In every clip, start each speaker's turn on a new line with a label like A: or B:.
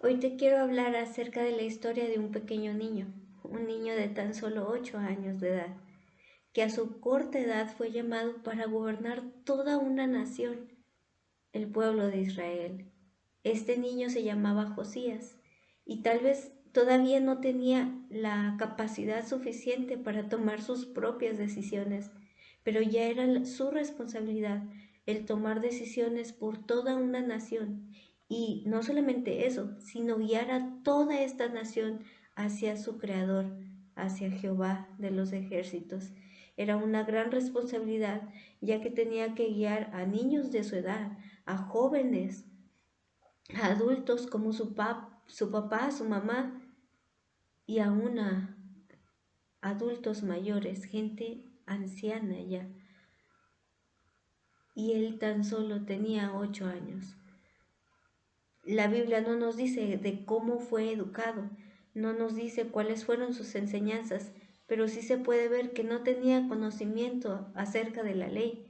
A: Hoy te quiero hablar acerca de la historia de un pequeño niño, un niño de tan solo 8 años de edad, que a su corta edad fue llamado para gobernar toda una nación, el pueblo de Israel. Este niño se llamaba Josías y tal vez todavía no tenía la capacidad suficiente para tomar sus propias decisiones, pero ya era su responsabilidad el tomar decisiones por toda una nación y no solamente eso, sino guiar a toda esta nación hacia su Creador, hacia Jehová de los ejércitos. Era una gran responsabilidad, ya que tenía que guiar a niños de su edad, a jóvenes, a adultos como su papá, su mamá y aún a adultos mayores, gente anciana ya. Y él tan solo tenía 8 años. La Biblia no nos dice de cómo fue educado, no nos dice cuáles fueron sus enseñanzas, pero sí se puede ver que no tenía conocimiento acerca de la ley.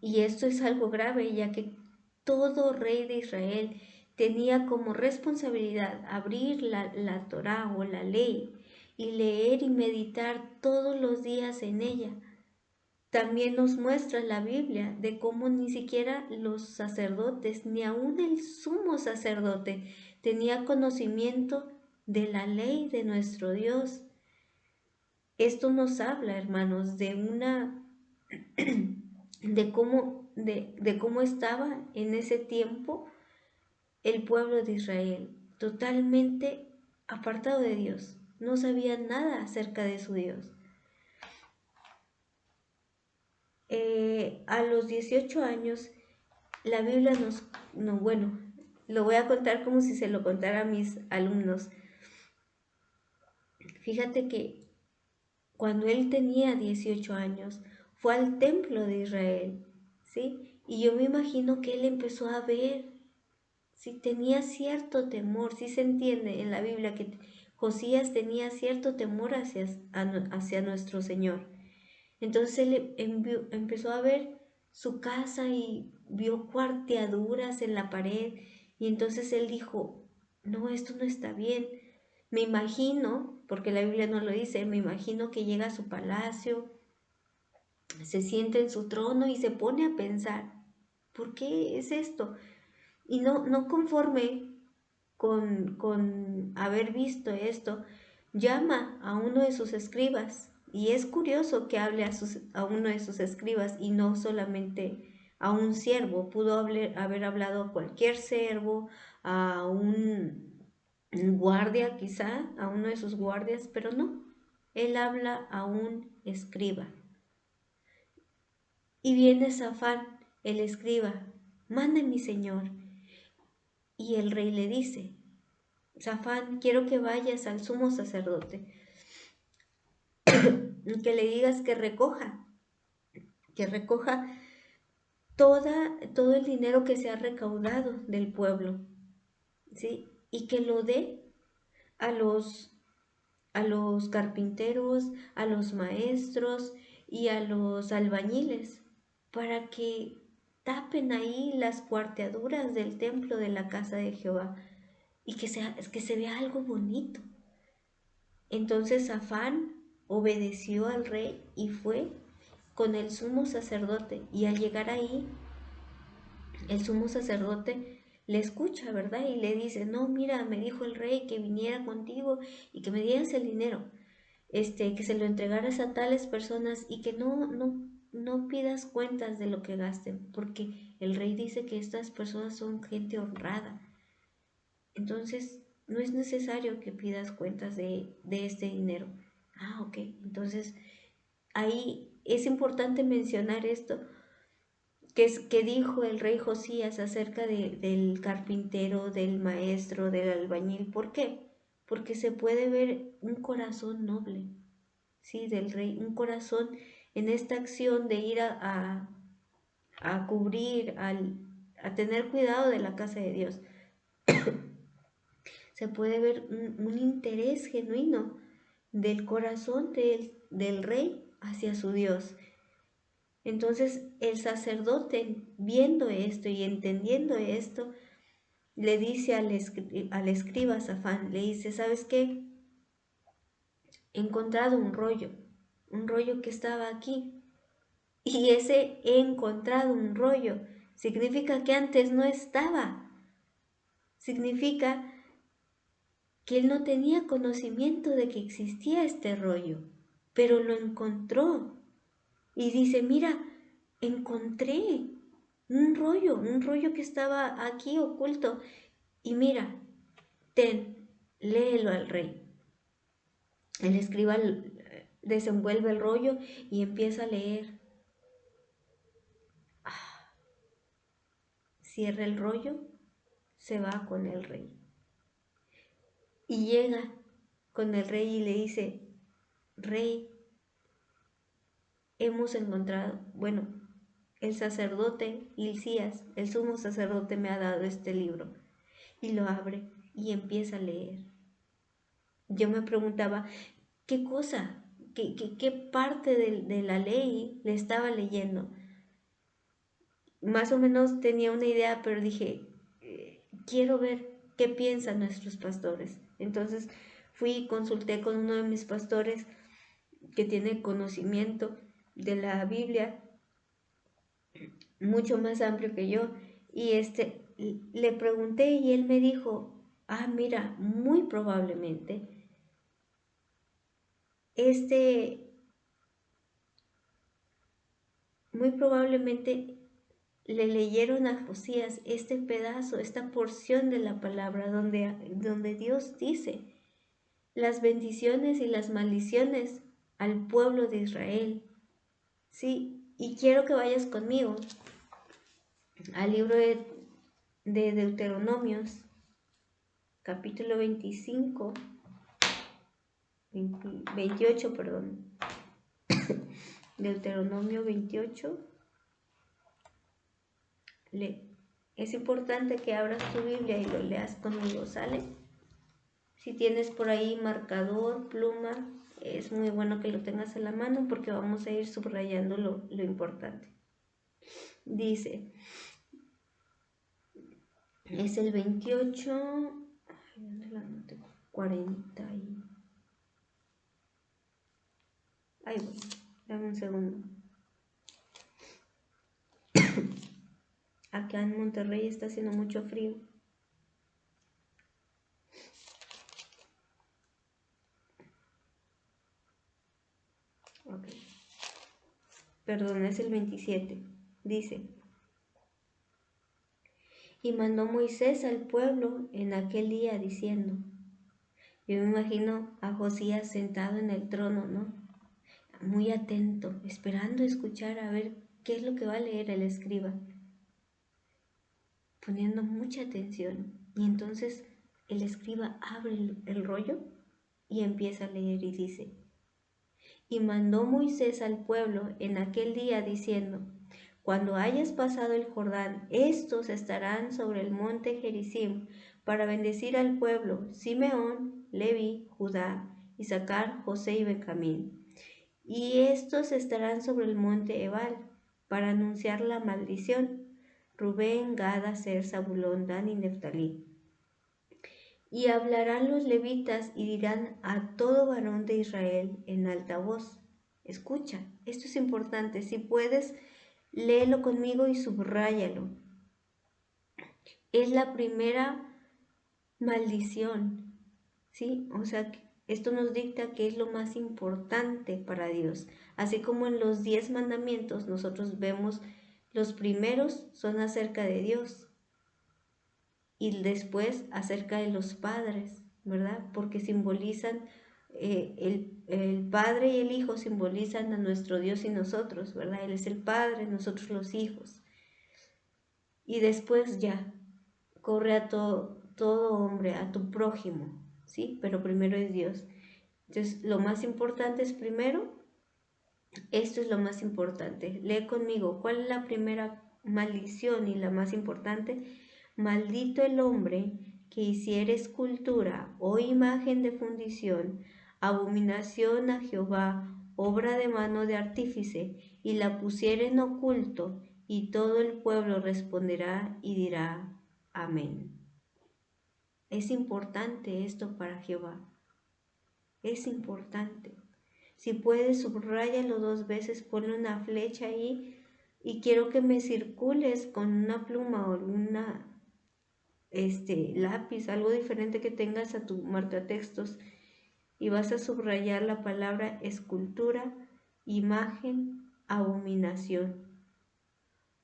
A: Y esto es algo grave, ya que todo rey de Israel tenía como responsabilidad abrir la Torá o la ley y leer y meditar todos los días en ella. También nos muestra la Biblia de cómo ni siquiera los sacerdotes, ni aun el sumo sacerdote, tenía conocimiento de la ley de nuestro Dios. Esto nos habla, hermanos, de cómo estaba en ese tiempo el pueblo de Israel, totalmente apartado de Dios. No sabía nada acerca de su Dios. A los 18 años, la Biblia no, bueno, lo voy a contar como si se lo contara a mis alumnos. Fíjate que cuando él tenía 18 años, fue al templo de Israel, ¿sí? Y yo me imagino que él empezó a ver, ¿sí? Tenía cierto temor, sí se entiende en la Biblia que Josías tenía cierto temor hacia nuestro Señor. Entonces él empezó a ver su casa y vio cuarteaduras en la pared y entonces él dijo, no, esto no está bien. Me imagino, porque la Biblia no lo dice, me imagino que llega a su palacio, se sienta en su trono y se pone a pensar, ¿por qué es esto? Y no conforme con haber visto esto, llama a uno de sus escribas. Y es curioso que hable a uno de sus escribas y no solamente a un siervo. Pudo haber hablado a cualquier siervo, a un guardia quizá, a uno de sus guardias, pero no. Él habla a un escriba. Y viene Safán, el escriba, mande mi señor. Y el rey le dice, Safán, quiero que vayas al sumo sacerdote, que le digas que recoja todo el dinero que se ha recaudado del pueblo, ¿sí? Y que lo dé a los carpinteros, a los maestros y a los albañiles, para que tapen ahí las cuarteaduras del templo de la casa de Jehová y que se vea algo bonito. Entonces Safán obedeció al rey y fue con el sumo sacerdote. Y al llegar ahí, el sumo sacerdote le escucha, ¿verdad? Y le dice, no, mira, me dijo el rey que viniera contigo y que me dieras el dinero, que se lo entregaras a tales personas y que no pidas cuentas de lo que gasten, porque el rey dice que estas personas son gente honrada. Entonces, no es necesario que pidas cuentas de este dinero. Ah, ok. Entonces, ahí es importante mencionar esto, que dijo el rey Josías acerca del carpintero, del maestro, del albañil. ¿Por qué? Porque se puede ver un corazón noble, ¿sí? Del rey, un corazón en esta acción de ir a cubrir, a tener cuidado de la casa de Dios. Se puede ver un interés genuino del corazón del rey hacia su Dios. Entonces el sacerdote, viendo esto y entendiendo esto, le dice al escriba Safán, le dice, ¿sabes qué? He encontrado un rollo que estaba aquí. Y ese he encontrado un rollo significa que antes no estaba. Significa que él no tenía conocimiento de que existía este rollo, pero lo encontró. Y dice, mira, encontré un rollo que estaba aquí oculto. Y mira, ten, léelo al rey. El escriba desenvuelve el rollo y empieza a leer. Cierra el rollo, se va con el rey. Y llega con el rey y le dice, rey, hemos encontrado, bueno, el sacerdote Hilcías, el sumo sacerdote me ha dado este libro. Y lo abre y empieza a leer. Yo me preguntaba, ¿qué cosa? ¿Qué parte de la ley le estaba leyendo? Más o menos tenía una idea, pero dije, quiero ver qué piensan nuestros pastores. Entonces fui y consulté con uno de mis pastores que tiene conocimiento de la Biblia mucho más amplio que yo, y le pregunté y él me dijo, mira, este muy probablemente le leyeron a Josías este pedazo, esta porción de la palabra donde Dios dice las bendiciones y las maldiciones al pueblo de Israel. Sí, y quiero que vayas conmigo al libro de Deuteronomios, capítulo 25, 28, perdón. Deuteronomio 28. Es importante que abras tu Biblia y lo leas conmigo, ¿sale? Si tienes por ahí marcador, pluma, es muy bueno que lo tengas en la mano porque vamos a ir subrayando lo importante. Dice, es el 28, ¿dónde la anoté? 40 y... Ahí voy, dame un segundo. Acá en Monterrey está haciendo mucho frío. Ok. Perdón, es el 27. Dice, y mandó Moisés al pueblo en aquel día diciendo, yo me imagino a Josías sentado en el trono, ¿no? Muy atento, esperando escuchar a ver qué es lo que va a leer el escriba, poniendo mucha atención. Y entonces el escriba abre el rollo y empieza a leer y dice, y mandó Moisés al pueblo en aquel día diciendo, cuando hayas pasado el Jordán, estos estarán sobre el monte Gerizim para bendecir al pueblo, Simeón, Leví, Judá, Isaacar, José y Benjamín. Y estos estarán sobre el monte Ebal para anunciar la maldición, Rubén, Gad, Aser, Zabulón, Dan y Neftalí. Y hablarán los levitas y dirán a todo varón de Israel en alta voz. Escucha, esto es importante, si puedes, léelo conmigo y subráyalo. Es la primera maldición, ¿sí? O sea, esto nos dicta que es lo más importante para Dios. Así como en los 10 mandamientos nosotros vemos los primeros son acerca de Dios y después acerca de los padres, ¿verdad? Porque simbolizan, el Padre y el Hijo simbolizan a nuestro Dios y nosotros, ¿verdad? Él es el Padre, nosotros los hijos. Y después ya, corre a todo hombre, a tu prójimo, ¿sí? Pero primero es Dios. Entonces, lo más importante es primero, esto es lo más importante. Lee conmigo, ¿cuál es la primera maldición y la más importante? Maldito el hombre que hiciere escultura o imagen de fundición, abominación a Jehová, obra de mano de artífice, y la pusiere en oculto, y todo el pueblo responderá y dirá, amén. Es importante esto para Jehová. Es importante. Si puedes, subráyalo 2 veces, ponle una flecha ahí y quiero que me circules con una pluma o alguna lápiz, algo diferente que tengas a tu marcatextos y vas a subrayar la palabra escultura, imagen, abominación,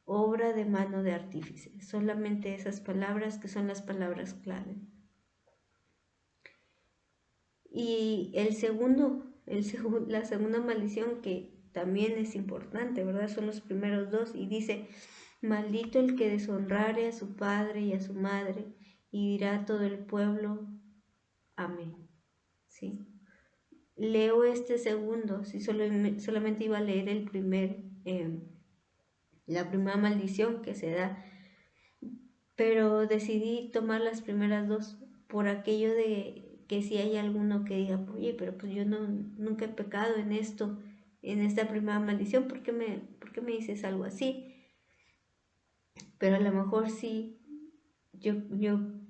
A: obra de mano de artífice. Solamente esas palabras que son las palabras clave. Y la segunda maldición que también es importante, ¿verdad? Son los primeros dos y dice, maldito el que deshonrare a su padre y a su madre, y dirá todo el pueblo, amén. ¿Sí? Leo este segundo, si solamente iba a leer la primera maldición que se da, pero decidí tomar las primeras dos por aquello de que si hay alguno que diga, oye, pero pues yo nunca he pecado en esto, en esta primera maldición, por qué me dices algo así? Pero a lo mejor sí, yo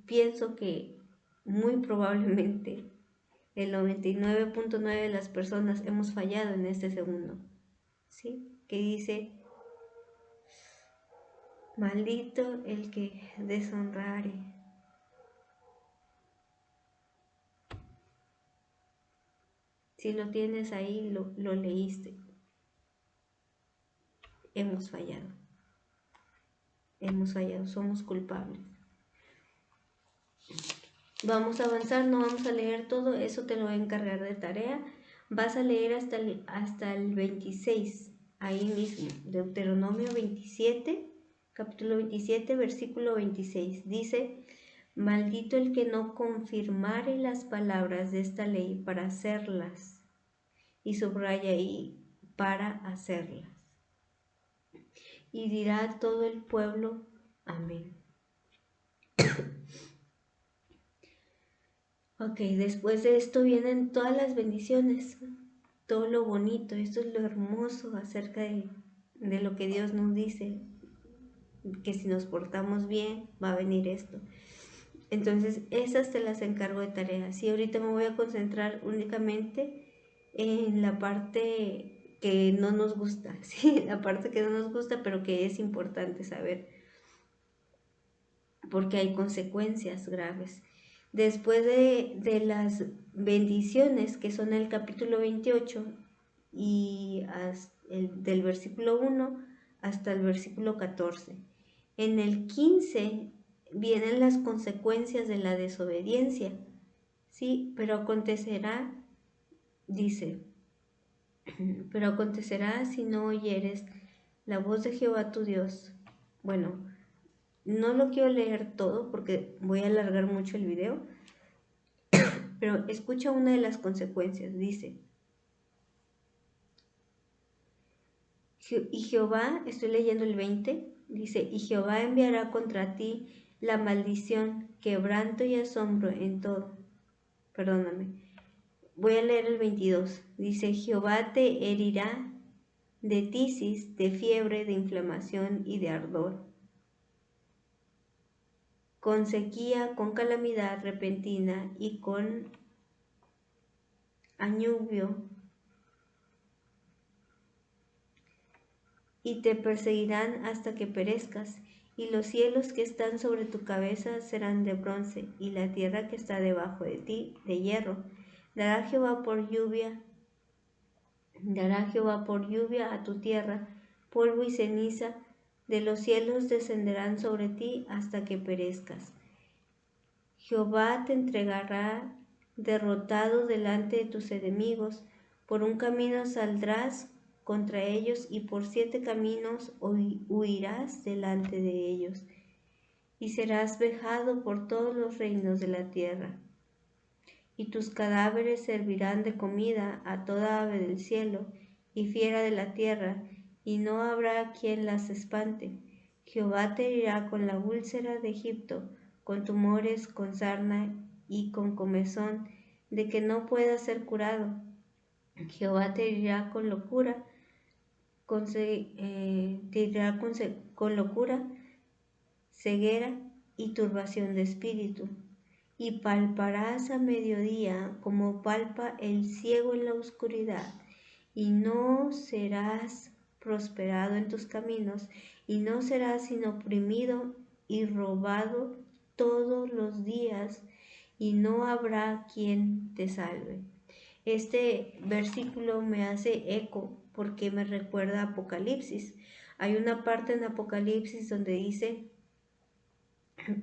A: pienso que muy probablemente el 99.9 de las personas hemos fallado en este segundo, ¿sí? Que dice, maldito el que deshonrare. Si lo tienes ahí, lo leíste. Hemos fallado, somos culpables. Vamos a avanzar, no vamos a leer todo, eso te lo voy a encargar de tarea. Vas a leer hasta el 26, ahí mismo, Deuteronomio 27, capítulo 27, versículo 26. Dice, maldito el que no confirmare las palabras de esta ley para hacerlas. Y subraya ahí, para hacerlas. Y dirá todo el pueblo, amén. Ok, después de esto vienen todas las bendiciones, todo lo bonito, esto es lo hermoso acerca de lo que Dios nos dice, que si nos portamos bien va a venir esto. Entonces esas te las encargo de tareas y ahorita me voy a concentrar únicamente en la parte que no nos gusta, ¿sí? La parte que no nos gusta pero que es importante saber porque hay consecuencias graves. Después de las bendiciones, que son el capítulo 28, y del versículo 1 hasta el versículo 14. En el 15 vienen las consecuencias de la desobediencia, ¿sí? Pero acontecerá, dice, pero acontecerá si no oyeres la voz de Jehová tu Dios. Bueno, no lo quiero leer todo porque voy a alargar mucho el video, pero escucha una de las consecuencias. Dice, y Jehová, estoy leyendo el 20, dice, y Jehová enviará contra ti la maldición, quebranto y asombro en todo. Perdóname. Voy a leer el 22. Dice, Jehová te herirá de tisis, de fiebre, de inflamación y de ardor, con sequía, con calamidad repentina y con añubio, y te perseguirán hasta que perezcas, y los cielos que están sobre tu cabeza serán de bronce, y la tierra que está debajo de ti de hierro. Dará Jehová por lluvia a tu tierra, polvo y ceniza, de los cielos descenderán sobre ti hasta que perezcas. Jehová te entregará derrotado delante de tus enemigos, por un camino saldrás contra ellos y por 7 caminos huirás delante de ellos, y serás vejado por todos los reinos de la tierra. Y tus cadáveres servirán de comida a toda ave del cielo y fiera de la tierra, y no habrá quien las espante. Jehová te herirá con la úlcera de Egipto, con tumores, con sarna y con comezón, de que no pueda ser curado. Jehová te herirá con locura, con locura, ceguera y turbación de espíritu. y palparás a mediodía como palpa el ciego en la oscuridad, y no serás prosperado en tus caminos, y no serás sino oprimido y robado todos los días, y no habrá quien te salve. Este versículo me hace eco porque me recuerda a Apocalipsis. Hay una parte en Apocalipsis donde dice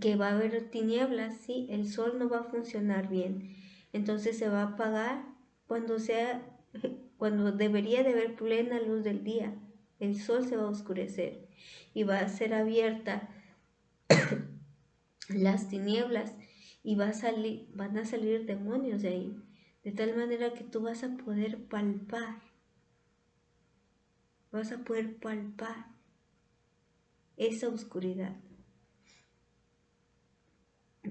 A: que va a haber tinieblas, ¿sí? El sol no va a funcionar bien. Entonces se va a apagar cuando cuando debería de haber plena luz del día. El sol se va a oscurecer y va a ser abierta las tinieblas y van a salir demonios de ahí. De tal manera que tú vas a poder palpar esa oscuridad.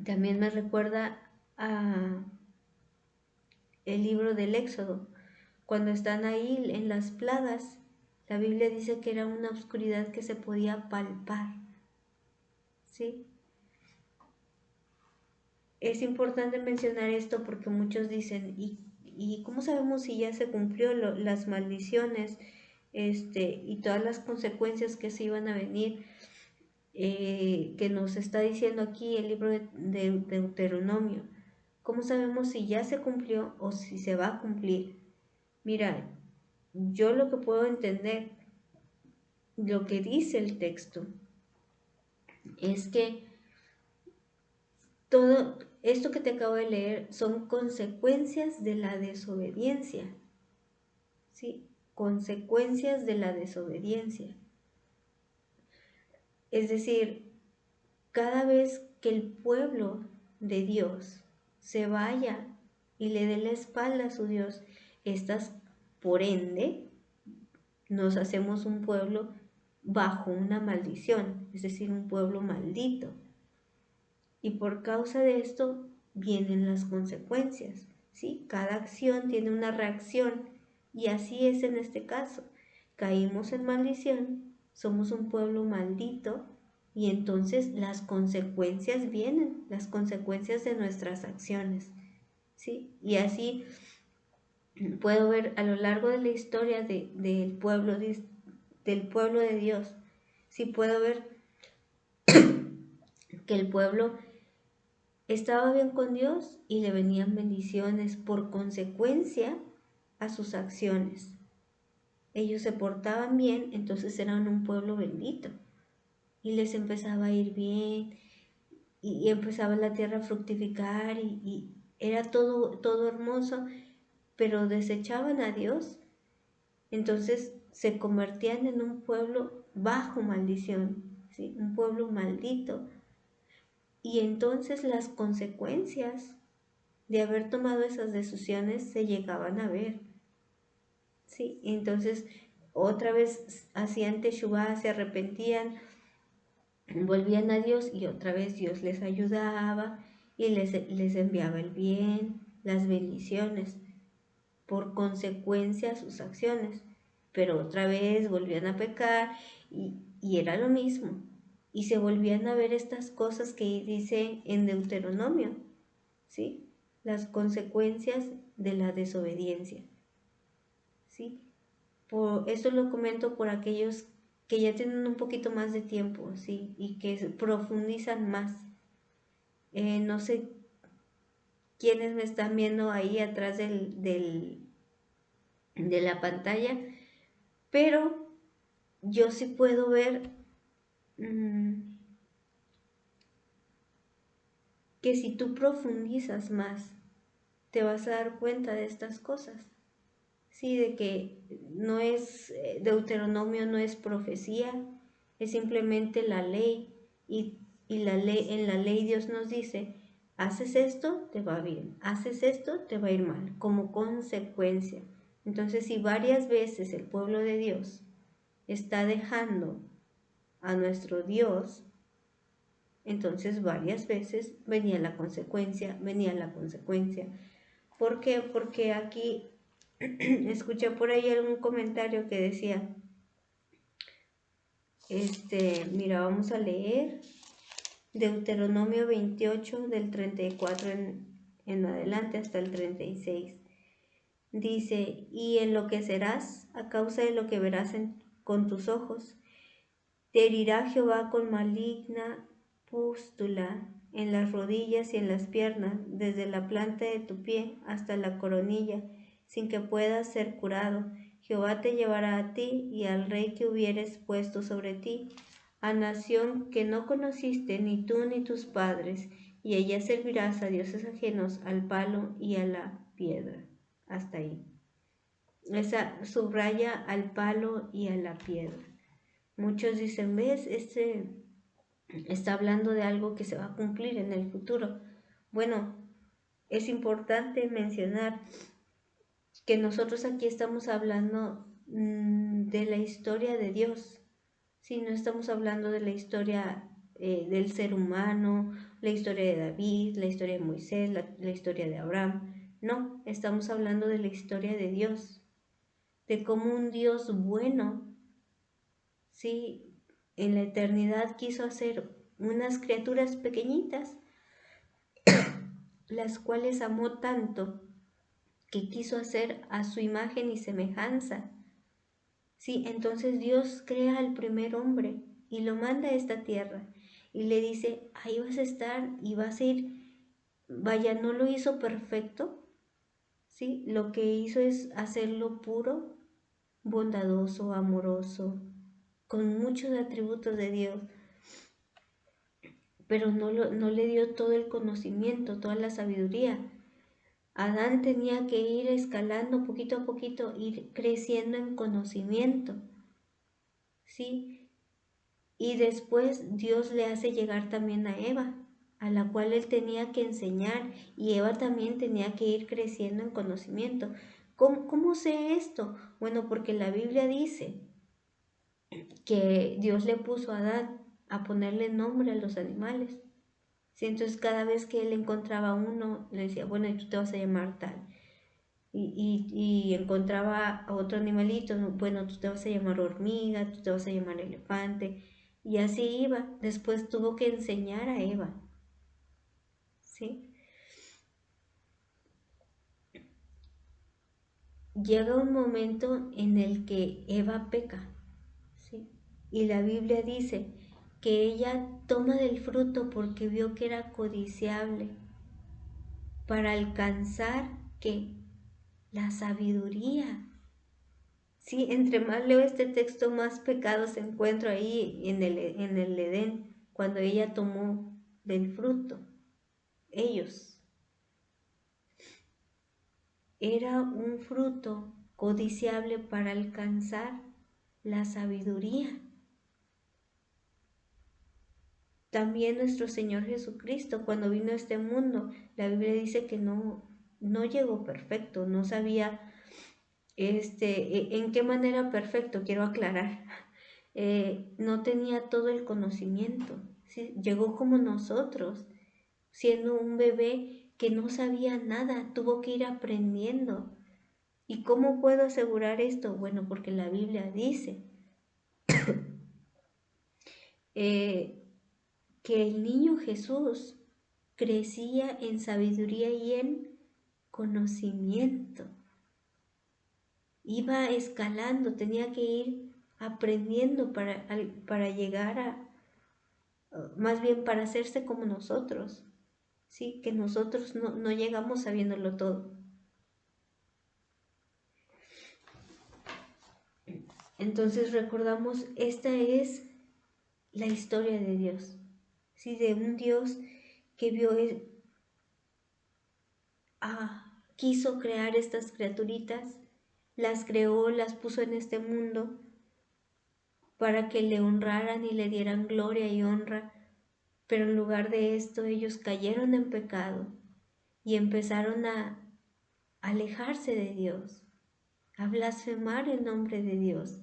A: También me recuerda a el libro del Éxodo, cuando están ahí en las plagas. La Biblia dice que era una oscuridad que se podía palpar, ¿sí? Es importante mencionar esto porque muchos dicen, ¿y cómo sabemos si ya se cumplió las maldiciones y todas las consecuencias que se iban a venir? Que nos está diciendo aquí el libro de Deuteronomio. ¿Cómo sabemos si ya se cumplió o si se va a cumplir? Mira, yo lo que puedo entender, lo que dice el texto, es que todo esto que te acabo de leer son consecuencias de la desobediencia, ¿sí? Consecuencias de la desobediencia. Es decir, cada vez que el pueblo de Dios se vaya y le dé la espalda a su Dios, estas, por ende, nos hacemos un pueblo bajo una maldición, es decir, un pueblo maldito. Y por causa de esto vienen las consecuencias, ¿sí? Cada acción tiene una reacción y así es en este caso. Caímos en maldición, somos un pueblo maldito y entonces las consecuencias vienen, las consecuencias de nuestras acciones, ¿sí? Y así puedo ver a lo largo de la historia del pueblo de Dios, sí puedo ver que el pueblo estaba bien con Dios y le venían bendiciones por consecuencia a sus acciones. Ellos se portaban bien, entonces eran un pueblo bendito y les empezaba a ir bien y empezaba la tierra a fructificar y era todo hermoso, pero desechaban a Dios, entonces se convertían en un pueblo bajo maldición, ¿sí? Un pueblo maldito. Y entonces las consecuencias de haber tomado esas decisiones se llegaban a ver, ¿sí? Entonces otra vez hacían teshuvá, se arrepentían, volvían a Dios y otra vez Dios les ayudaba y les enviaba el bien, las bendiciones, por consecuencia a sus acciones. Pero otra vez volvían a pecar y era lo mismo. Y se volvían a ver estas cosas que dice en Deuteronomio, ¿sí? Las consecuencias de la desobediencia, ¿sí? Esto lo comento por aquellos que ya tienen un poquito más de tiempo, ¿sí? Y que profundizan más. No sé quiénes me están viendo ahí atrás de la pantalla, pero yo sí puedo ver que si tú profundizas más, te vas a dar cuenta de estas cosas. Sí, de que no es Deuteronomio, no es profecía, es simplemente la ley y en la ley Dios nos dice, haces esto, te va bien, haces esto, te va a ir mal, como consecuencia. Entonces, si varias veces el pueblo de Dios está dejando a nuestro Dios, entonces varias veces venía la consecuencia, venía la consecuencia. ¿Por qué? Porque aquí escuché por ahí algún comentario que decía, mira, vamos a leer. Deuteronomio 28 del 34 en adelante hasta el 36. Dice, y enloquecerás a causa de lo que verás con tus ojos. Te herirá Jehová con maligna pústula en las rodillas y en las piernas, desde la planta de tu pie hasta la coronilla, sin que puedas ser curado. Jehová te llevará a ti y al rey que hubieres puesto sobre ti, a nación que no conociste ni tú ni tus padres, y allá servirás a dioses ajenos, al palo y a la piedra. Hasta ahí. Esa subraya al palo y a la piedra. Muchos dicen, ¿ves? Está hablando de algo que se va a cumplir en el futuro. Bueno, es importante mencionar que nosotros aquí estamos hablando de la historia de Dios. Sí, no estamos hablando de la historia del ser humano, la historia de David, la historia de Moisés, la historia de Abraham. No, estamos hablando de la historia de Dios, de cómo un Dios bueno, sí, en la eternidad quiso hacer unas criaturas pequeñitas, las cuales amó tanto que quiso hacer a su imagen y semejanza. Sí, entonces Dios crea al primer hombre y lo manda a esta tierra y le dice, ahí vas a estar y vas a ir, vaya, no lo hizo perfecto, sí, lo que hizo es hacerlo puro, bondadoso, amoroso, con muchos atributos de Dios, pero no le dio todo el conocimiento, toda la sabiduría. Adán tenía que ir escalando poquito a poquito, ir creciendo en conocimiento, ¿sí? Y después Dios le hace llegar también a Eva, a la cual él tenía que enseñar, y Eva también tenía que ir creciendo en conocimiento. ¿Cómo sé esto? Bueno, porque la Biblia dice que Dios le puso a Adán a ponerle nombre a los animales. ¿Sí? Entonces cada vez que él encontraba uno, le decía, bueno, y tú te vas a llamar tal. Y encontraba a otro animalito, bueno, tú te vas a llamar hormiga, tú te vas a llamar elefante, y así iba. Después tuvo que enseñar a Eva, ¿sí? Llega un momento en el que Eva peca, ¿sí? Y la Biblia dice que ella toma del fruto porque vio que era codiciable para alcanzar que la sabiduría. Sí, entre más leo este texto, más pecados encuentro ahí en el Edén, cuando ella tomó del fruto. Ellos. Era un fruto codiciable para alcanzar la sabiduría. También nuestro Señor Jesucristo, cuando vino a este mundo, la Biblia dice que no llegó perfecto, no sabía en qué manera perfecto, quiero aclarar. No tenía todo el conocimiento, ¿sí? Llegó como nosotros, siendo un bebé que no sabía nada, tuvo que ir aprendiendo. ¿Y cómo puedo asegurar esto? Bueno, porque la Biblia dice que el niño Jesús crecía en sabiduría y en conocimiento. Iba escalando, tenía que ir aprendiendo para llegar más bien para hacerse como nosotros, ¿sí? Que nosotros no llegamos sabiéndolo todo. Entonces recordamos, esta es la historia de Dios, ¿sí? De un Dios que quiso crear estas criaturitas, las creó, las puso en este mundo para que le honraran y le dieran gloria y honra, pero en lugar de esto ellos cayeron en pecado y empezaron a alejarse de Dios, a blasfemar el nombre de Dios.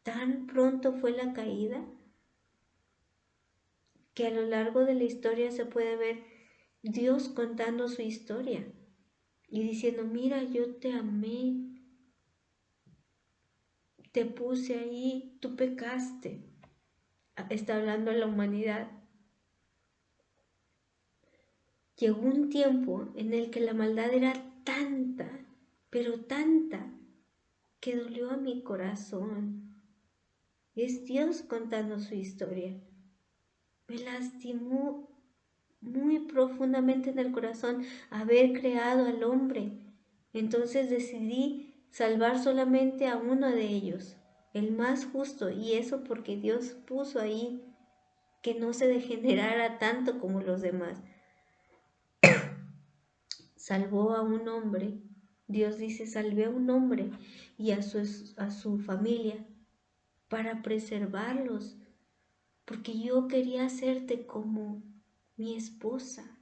A: Tan pronto fue la caída que a lo largo de la historia se puede ver Dios contando su historia y diciendo, mira, yo te amé, te puse ahí, tú pecaste. Está hablando a la humanidad, llegó un tiempo en el que la maldad era tanta, pero tanta, que dolió a mi corazón. Es Dios contando su historia. Me lastimó muy profundamente en el corazón haber creado al hombre. Entonces decidí salvar solamente a uno de ellos, el más justo, y eso porque Dios puso ahí que no se degenerara tanto como los demás. Salvó a un hombre. Dios dice, salvé a un hombre y a su familia para preservarlos, porque yo quería hacerte como mi esposa,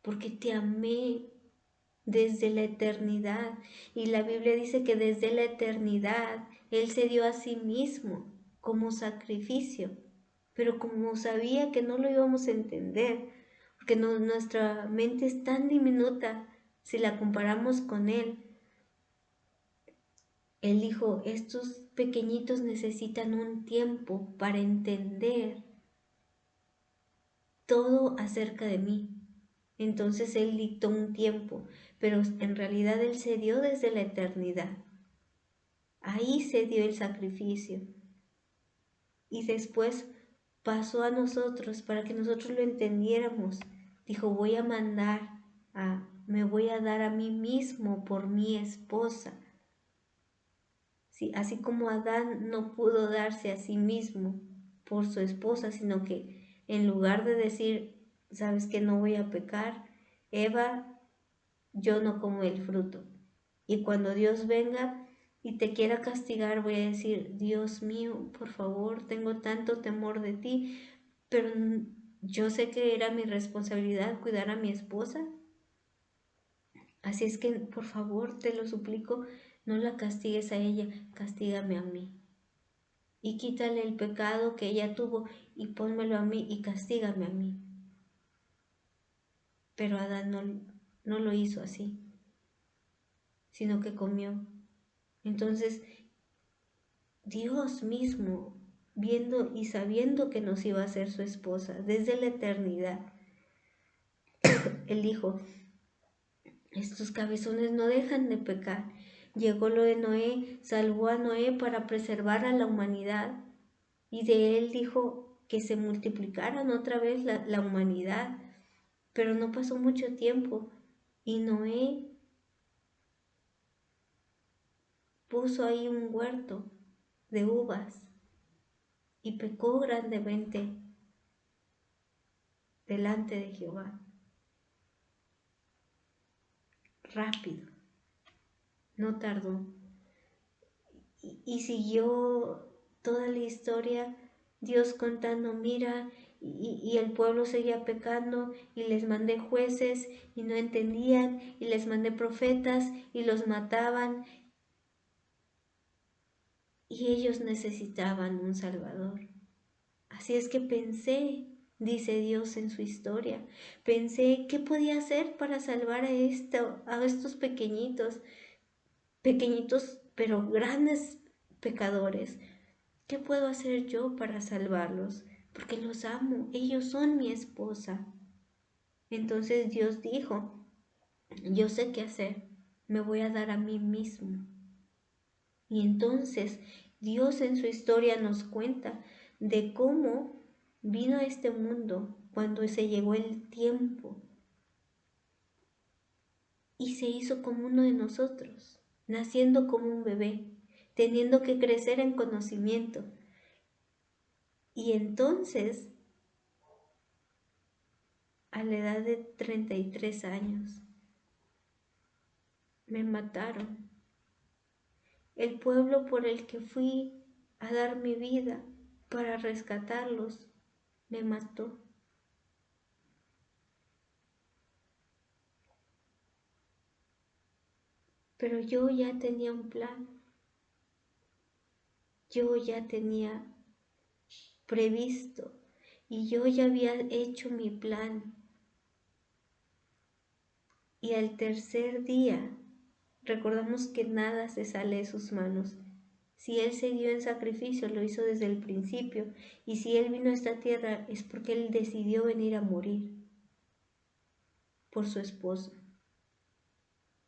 A: porque te amé desde la eternidad. Y la Biblia dice que desde la eternidad Él se dio a sí mismo como sacrificio, pero como sabía que no lo íbamos a entender, porque nuestra mente es tan diminuta si la comparamos con Él, Él dijo, estos pequeñitos necesitan un tiempo para entender todo acerca de mí. Entonces Él dictó un tiempo, pero en realidad Él se dio desde la eternidad. Ahí se dio el sacrificio. Y después pasó a nosotros para que nosotros lo entendiéramos. Dijo, me voy a dar a mí mismo por mi esposa. Sí, así como Adán no pudo darse a sí mismo por su esposa, sino que en lugar de decir, sabes que no voy a pecar, Eva, yo no como el fruto. Y cuando Dios venga y te quiera castigar, voy a decir, Dios mío, por favor, tengo tanto temor de ti, pero yo sé que era mi responsabilidad cuidar a mi esposa. Así es que, por favor, te lo suplico, no la castigues a ella, castígame a mí. Y quítale el pecado que ella tuvo y pónmelo a mí y castígame a mí. Pero Adán no lo hizo así, sino que comió. Entonces, Dios mismo, viendo y sabiendo que nos iba a ser su esposa desde la eternidad, Él dijo, estos cabezones no dejan de pecar. Llegó lo de Noé, salvó a Noé para preservar a la humanidad y de él dijo que se multiplicaran otra vez la humanidad. Pero no pasó mucho tiempo y Noé puso ahí un huerto de uvas y pecó grandemente delante de Jehová. Rápido, no tardó. Y siguió toda la historia, Dios contando, mira, y el pueblo seguía pecando, y les mandé jueces, y no entendían, y les mandé profetas, y los mataban, y ellos necesitaban un Salvador. Así es que pensé, dice Dios en su historia, pensé qué podía hacer para salvar a estos pequeñitos, pequeñitos pero grandes pecadores. ¿Qué puedo hacer yo para salvarlos? Porque los amo, ellos son mi esposa. Entonces Dios dijo, yo sé qué hacer, me voy a dar a mí mismo. Y entonces Dios en su historia nos cuenta de cómo vino a este mundo cuando se llegó el tiempo y se hizo como uno de nosotros, naciendo como un bebé, teniendo que crecer en conocimiento. Y entonces, a la edad de 33 años, me mataron. El pueblo por el que fui a dar mi vida para rescatarlos me mató. Pero yo ya tenía un plan. Yo ya tenía previsto y yo ya había hecho mi plan. Y al tercer día, recordamos que nada se sale de sus manos. Si Él se dio en sacrificio, lo hizo desde el principio. Y si Él vino a esta tierra es porque Él decidió venir a morir. por su esposa,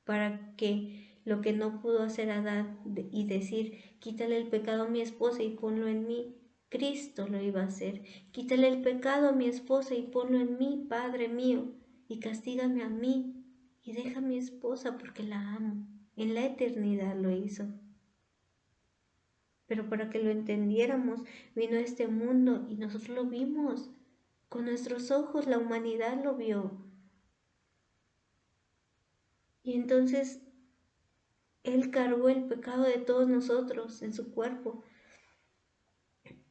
A: para que lo que no pudo hacer Adán y decir, quítale el pecado a mi esposa y ponlo en mí, Cristo lo iba a hacer. Quítale el pecado a mi esposa y ponlo en mí, Padre mío, y castígame a mí y deja a mi esposa porque la amo. En la eternidad lo hizo. Pero para que lo entendiéramos, vino a este mundo y nosotros lo vimos. Con nuestros ojos la humanidad lo vio. Y entonces Él cargó el pecado de todos nosotros en su cuerpo.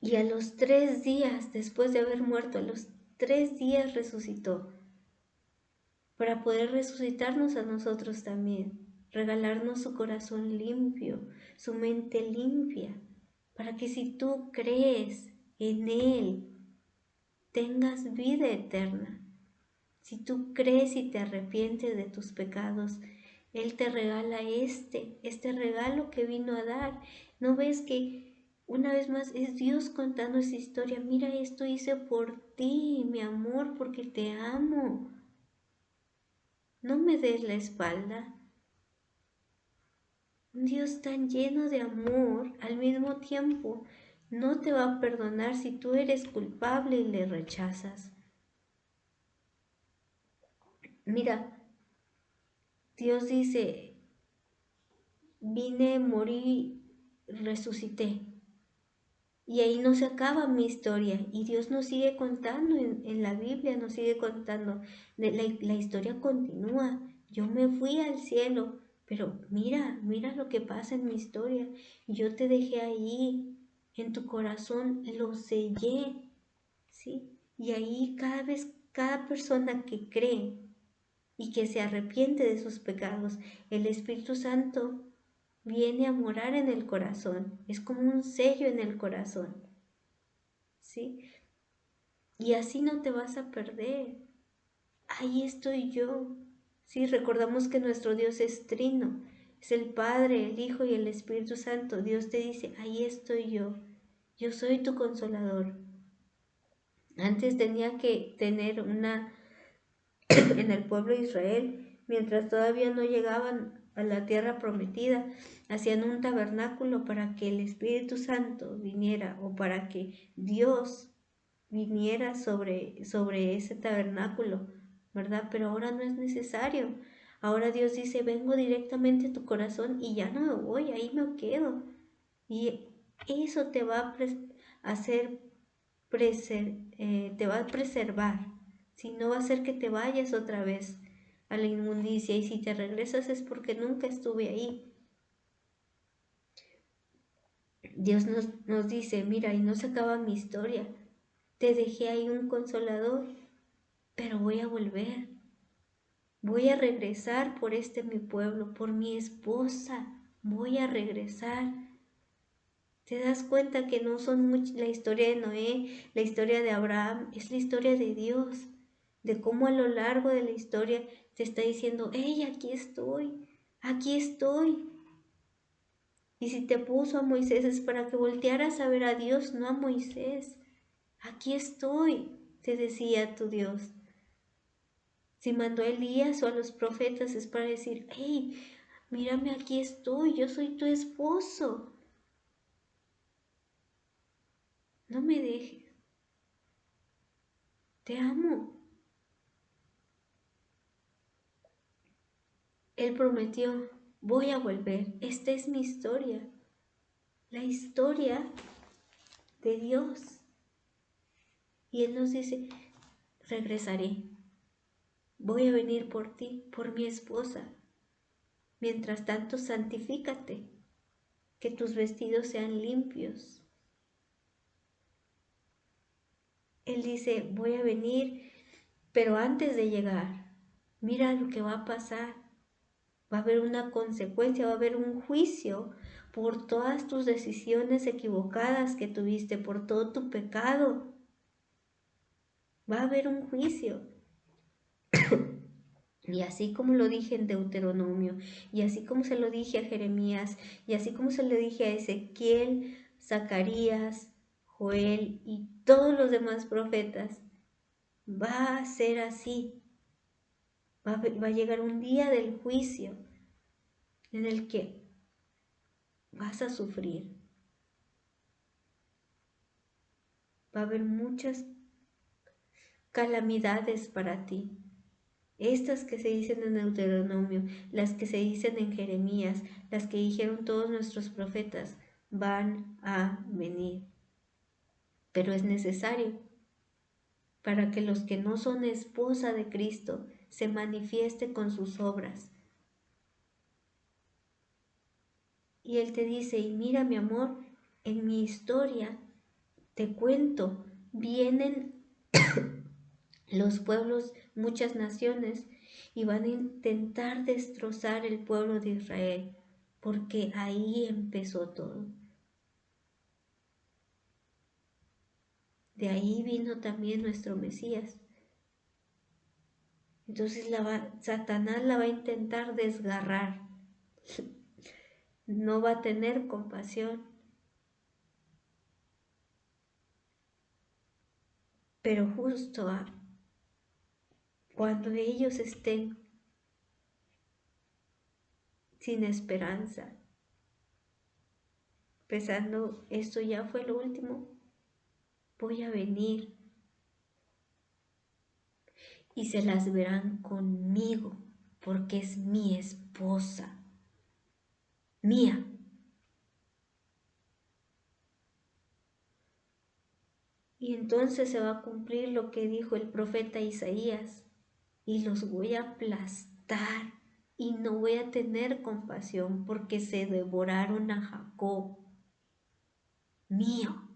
A: Y a los 3 días, después de haber muerto, a los 3 días resucitó. Para poder resucitarnos a nosotros también. Regalarnos su corazón limpio, su mente limpia. Para que si tú crees en Él, tengas vida eterna. Si tú crees y te arrepientes de tus pecados, Él te regala este regalo que vino a dar. ¿No ves que una vez más es Dios contando esa historia? Mira, esto hice por ti, mi amor, porque te amo. No me des la espalda. Un Dios tan lleno de amor, al mismo tiempo, no te va a perdonar si tú eres culpable y le rechazas. Mira, Dios dice, vine, morí, resucité. Y ahí no se acaba mi historia. Y Dios nos sigue contando en la Biblia, nos sigue contando. La historia continúa. Yo me fui al cielo, pero mira lo que pasa en mi historia. Yo te dejé ahí, en tu corazón, lo sellé, ¿sí? Y ahí cada persona que cree y que se arrepiente de sus pecados, el Espíritu Santo viene a morar en el corazón, es como un sello en el corazón, ¿sí? Y así no te vas a perder. Ahí estoy yo. Sí, recordamos que nuestro Dios es trino, es el Padre, el Hijo y el Espíritu Santo. Dios te dice, ahí estoy yo soy tu consolador. Antes tenía que tener en el pueblo de Israel, mientras todavía no llegaban a la tierra prometida, hacían un tabernáculo para que el Espíritu Santo viniera o para que Dios viniera sobre ese tabernáculo, ¿verdad? Pero ahora no es necesario. Ahora Dios dice, vengo directamente a tu corazón y ya no me voy, ahí me quedo. Y eso te va a hacer te va a preservar, si no va a hacer que te vayas otra vez a la inmundicia y si te regresas es porque nunca estuve ahí. Dios nos dice, mira, y no se acaba mi historia, te dejé ahí un consolador, pero voy a volver, voy a regresar por mi pueblo, por mi esposa, voy a regresar. Te das cuenta que no son la historia de Noé, la historia de Abraham, es la historia de Dios, de cómo a lo largo de la historia te está diciendo, hey, aquí estoy, aquí estoy. Y si te puso a Moisés es para que voltearas a ver a Dios, no a Moisés. Aquí estoy, te decía tu Dios. Si mandó a Elías o a los profetas es para decir, hey, mírame, aquí estoy, yo soy tu esposo. No me dejes, te amo. Él prometió, voy a volver, esta es mi historia, la historia de Dios. Y Él nos dice, regresaré, voy a venir por ti, por mi esposa. Mientras tanto, santifícate, que tus vestidos sean limpios. Él dice, voy a venir, pero antes de llegar, mira lo que va a pasar. Va a haber una consecuencia, va a haber un juicio por todas tus decisiones equivocadas que tuviste, por todo tu pecado. Va a haber un juicio. Y así como lo dije en Deuteronomio, y así como se lo dije a Jeremías, y así como se lo dije a Ezequiel, Zacarías, Joel y todos los demás profetas, va a ser así. Va a llegar un día del juicio en el que vas a sufrir. Va a haber muchas calamidades para ti. Estas que se dicen en Deuteronomio, las que se dicen en Jeremías, las que dijeron todos nuestros profetas, van a venir. Pero es necesario para que los que no son esposa de Cristo se manifieste con sus obras. Y Él te dice, y mira mi amor, en mi historia te cuento, vienen los pueblos, muchas naciones, y van a intentar destrozar el pueblo de Israel, porque ahí empezó todo. De ahí vino también nuestro Mesías. Entonces Satanás la va a intentar desgarrar. No va a tener compasión. Pero justo cuando ellos estén sin esperanza, pensando, esto ya fue lo último, voy a venir y se las verán conmigo, porque es mi esposa, mía. Y entonces se va a cumplir lo que dijo el profeta Isaías, y los voy a aplastar y no voy a tener compasión porque se devoraron a Jacob, mío.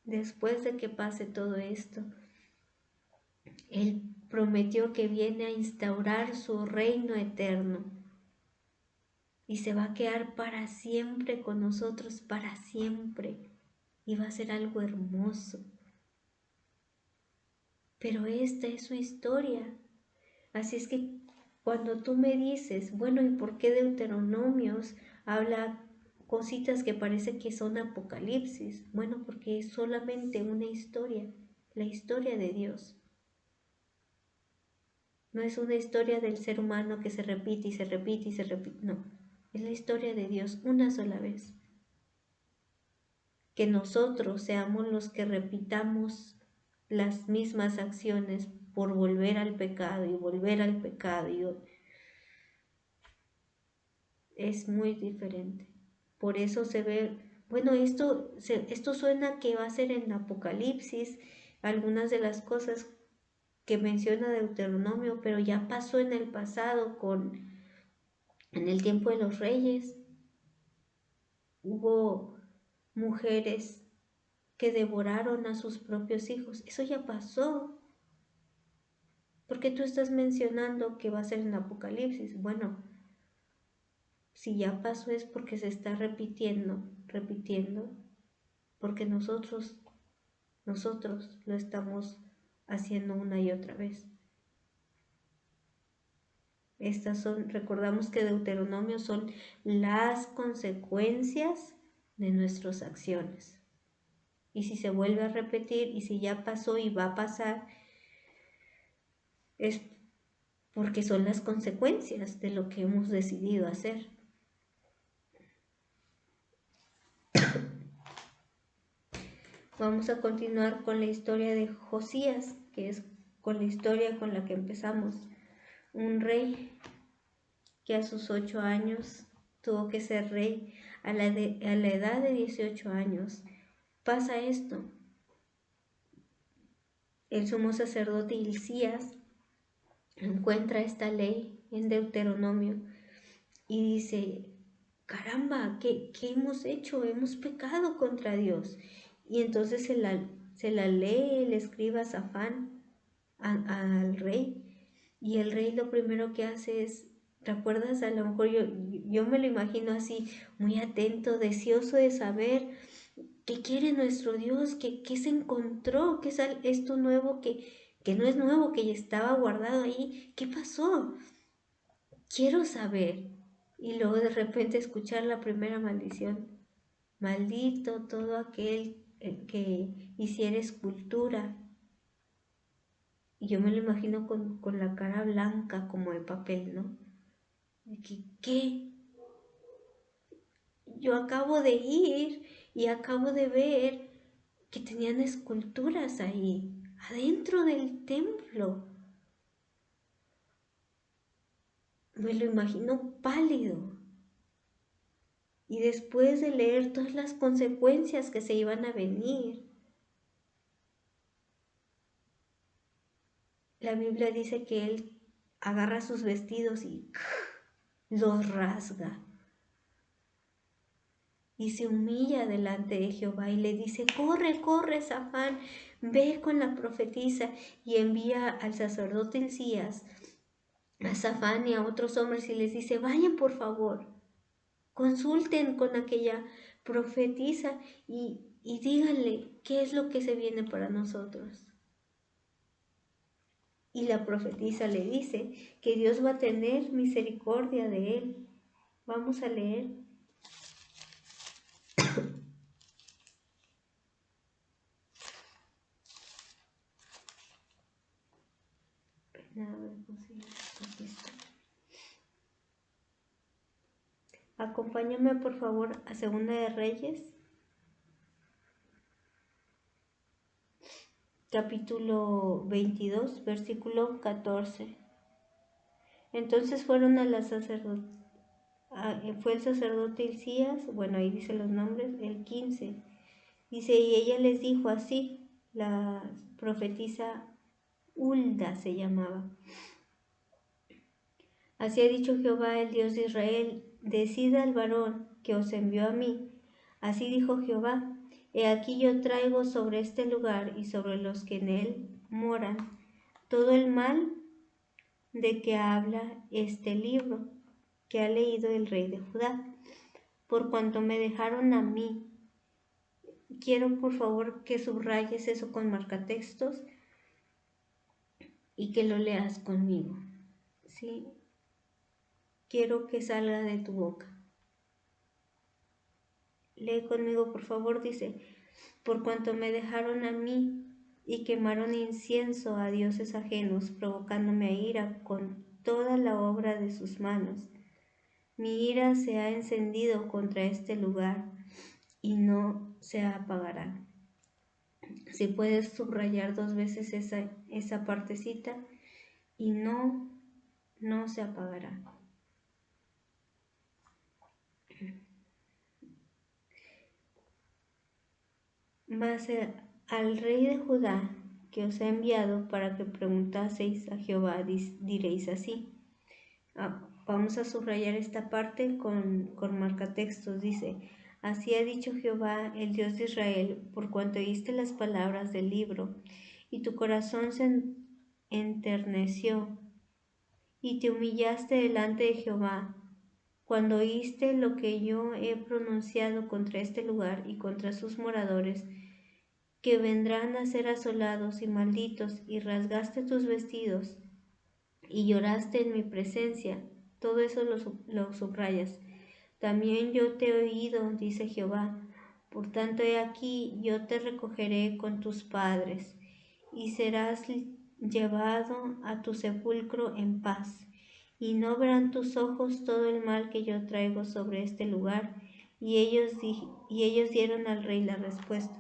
A: Después de que pase todo esto, Él prometió que viene a instaurar su reino eterno y se va a quedar para siempre con nosotros, para siempre. Y va a ser algo hermoso. Pero esta es su historia. Así es que cuando tú me dices, bueno, ¿y por qué Deuteronomios habla cositas que parece que son apocalipsis? Bueno, porque es solamente una historia, la historia de Dios. No es una historia del ser humano que se repite y se repite y se repite, no. Es la historia de Dios una sola vez. Que nosotros seamos los que repitamos las mismas acciones por volver al pecado y volver al pecado es muy diferente. Por eso se ve, bueno, esto suena que va a ser en Apocalipsis, algunas de las cosas que menciona Deuteronomio, pero ya pasó en el pasado en el tiempo de los reyes. Hubo mujeres que devoraron a sus propios hijos. Eso ya pasó. ¿Por qué tú estás mencionando que va a ser en Apocalipsis? Bueno, si ya pasó es porque se está repitiendo, porque nosotros lo estamos haciendo una y otra vez. Recordamos que Deuteronomio son las consecuencias de nuestras acciones. Y si se vuelve a repetir y si ya pasó y va a pasar, es porque son las consecuencias de lo que hemos decidido hacer. Vamos a continuar con la historia de Josías, que es con la historia con la que empezamos. Un rey que a sus 8 años tuvo que ser rey. A la edad de 18 años pasa esto. El sumo sacerdote Hilcías encuentra esta ley en Deuteronomio y dice, caramba, ¿qué hemos hecho? Hemos pecado contra Dios. Y entonces se la lee el escriba Safán al rey, y el rey lo primero que hace es, ¿te acuerdas? A lo mejor yo me lo imagino así, muy atento, deseoso de saber qué quiere nuestro Dios, qué se encontró, qué es esto nuevo que no es nuevo, que ya estaba guardado ahí, ¿qué pasó? Quiero saber. Y luego de repente escuchar la primera maldición. maldito todo aquel que hiciera escultura. Y yo me lo imagino con la cara blanca como de papel, ¿no? De que, ¿qué? Yo acabo de ir y acabo de ver que tenían esculturas ahí, adentro del templo. Me lo imagino pálido. Y después de leer todas las consecuencias que se iban a venir, la Biblia dice que él agarra sus vestidos y los rasga. Y se humilla delante de Jehová y le dice, corre, corre, Safán, ve con la profetisa. Y envía al sacerdote Hilcías, a Safán y a otros hombres y les dice, vayan por favor, consulten con aquella profetisa y díganle qué es lo que se viene para nosotros. Y la profetisa le dice que Dios va a tener misericordia de él. Vamos a leer. Acompáñame por favor a Segunda de Reyes, capítulo 22, versículo 14. Entonces fueron a la sacerdote, fue el sacerdote Hilcías, bueno, ahí dice los nombres, el 15. Dice, y ella les dijo así, la profetisa Hulda se llamaba. Así ha dicho Jehová, el Dios de Israel, decida al varón que os envió a mí. Así dijo Jehová, he aquí yo traigo sobre este lugar y sobre los que en él moran todo el mal de que habla este libro que ha leído el rey de Judá, por cuanto me dejaron a mí. Quiero por favor que subrayes eso con marcatextos y que lo leas conmigo, ¿sí? Quiero que salga de tu boca. Lee conmigo, por favor, dice, por cuanto me dejaron a mí y quemaron incienso a dioses ajenos, provocándome a ira con toda la obra de sus manos. Mi ira se ha encendido contra este lugar y no se apagará. Si puedes subrayar 2 veces esa partecita, y no se apagará. Va a ser al rey de Judá que os he enviado para que preguntaseis a Jehová, diréis así. Vamos a subrayar esta parte con marcatextos. Dice, así ha dicho Jehová, el Dios de Israel, por cuanto oíste las palabras del libro, y tu corazón se enterneció, y te humillaste delante de Jehová, cuando oíste lo que yo he pronunciado contra este lugar y contra sus moradores, que vendrán a ser asolados y malditos, y rasgaste tus vestidos, y lloraste en mi presencia. Todo eso lo subrayas. También yo te he oído, dice Jehová. Por tanto, he aquí, yo te recogeré con tus padres, y serás llevado a tu sepulcro en paz. Y no verán tus ojos todo el mal que yo traigo sobre este lugar. Y ellos dieron al rey la respuesta.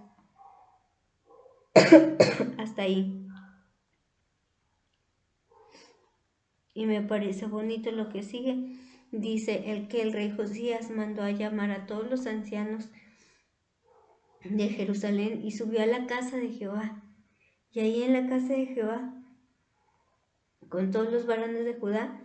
A: Hasta ahí. Y me parece bonito lo que sigue. Dice el rey Josías mandó a llamar a todos los ancianos de Jerusalén y subió a la casa de Jehová. Y ahí en la casa de Jehová, con todos los varones de Judá,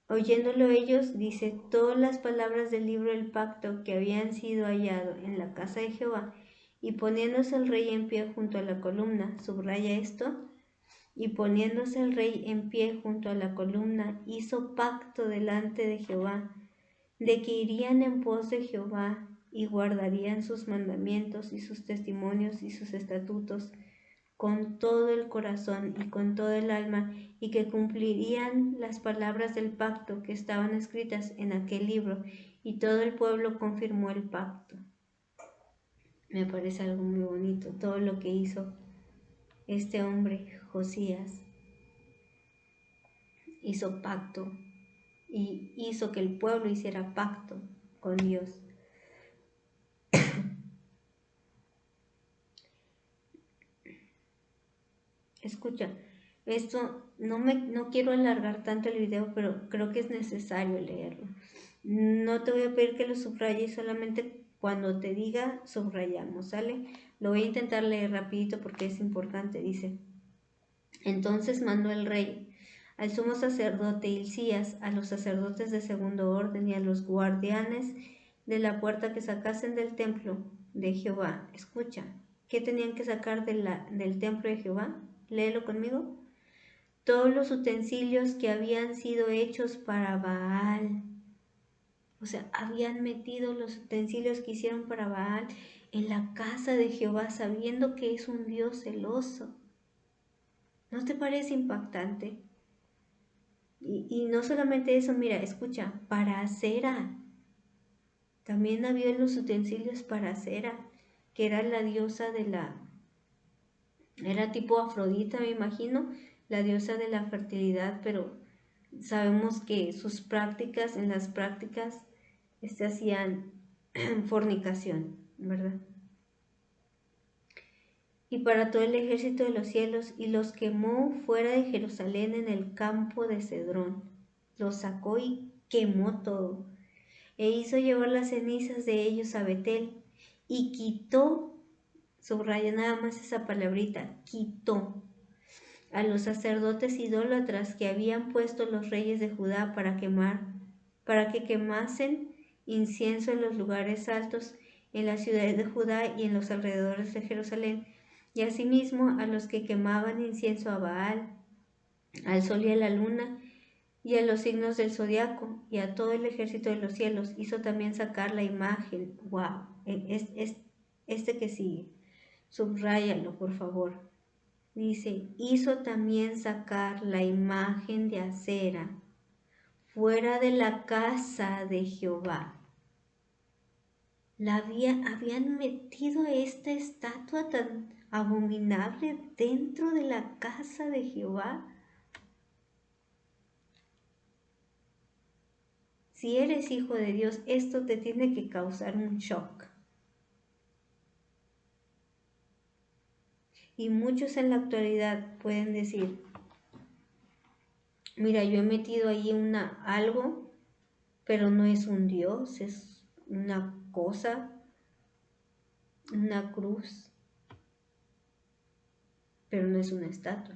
A: oyéndolo ellos, dice, todas las palabras del libro del pacto que habían sido hallado en la casa de Jehová, y poniéndose el rey en pie junto a la columna, subraya esto, y poniéndose el rey en pie junto a la columna, hizo pacto delante de Jehová, de que irían en pos de Jehová y guardarían sus mandamientos y sus testimonios y sus estatutos con todo el corazón y con todo el alma, y que cumplirían las palabras del pacto que estaban escritas en aquel libro, y todo el pueblo confirmó el pacto. Me parece algo muy bonito, todo lo que hizo este hombre, Josías, hizo pacto y hizo que el pueblo hiciera pacto con Dios. Escucha, esto no quiero alargar tanto el video, pero creo que es necesario leerlo. No te voy a pedir que lo subrayes, solamente cuando te diga subrayamos, ¿sale? Lo voy a intentar leer rapidito porque es importante, dice. Entonces mandó el rey al sumo sacerdote Hilcías, a los sacerdotes de segundo orden y a los guardianes de la puerta que sacasen del templo de Jehová. Escucha, ¿qué tenían que sacar del templo de Jehová? Léelo conmigo. Todos los utensilios que habían sido hechos para Baal. O sea, habían metido los utensilios que hicieron para Baal en la casa de Jehová, sabiendo que es un Dios celoso. ¿No te parece impactante? Y no solamente eso, mira, escucha, para Acera. También había los utensilios para Acera, que era la diosa era tipo Afrodita, me imagino, la diosa de la fertilidad, pero sabemos que en las prácticas, hacían fornicación, ¿verdad? Y para todo el ejército de los cielos, y los quemó fuera de Jerusalén en el campo de Cedrón. Los sacó y quemó todo, e hizo llevar las cenizas de ellos a Betel, y quitó, subraya nada más esa palabrita, quitó a los sacerdotes idólatras que habían puesto los reyes de Judá para que quemasen incienso en los lugares altos, en las ciudades de Judá y en los alrededores de Jerusalén, y asimismo a los que quemaban incienso a Baal, al sol y a la luna, y a los signos del zodiaco, y a todo el ejército de los cielos. Hizo también sacar la imagen. ¡Wow! Este que sigue, subráyalo por favor. Dice, hizo también sacar la imagen de acera fuera de la casa de Jehová. Habían metido esta estatua tan abominable dentro de la casa de Jehová. Si eres hijo de Dios, esto te tiene que causar un shock. Y muchos en la actualidad pueden decir, mira, yo he metido ahí algo, pero no es un Dios, es una cosa, una cruz, pero no es una estatua.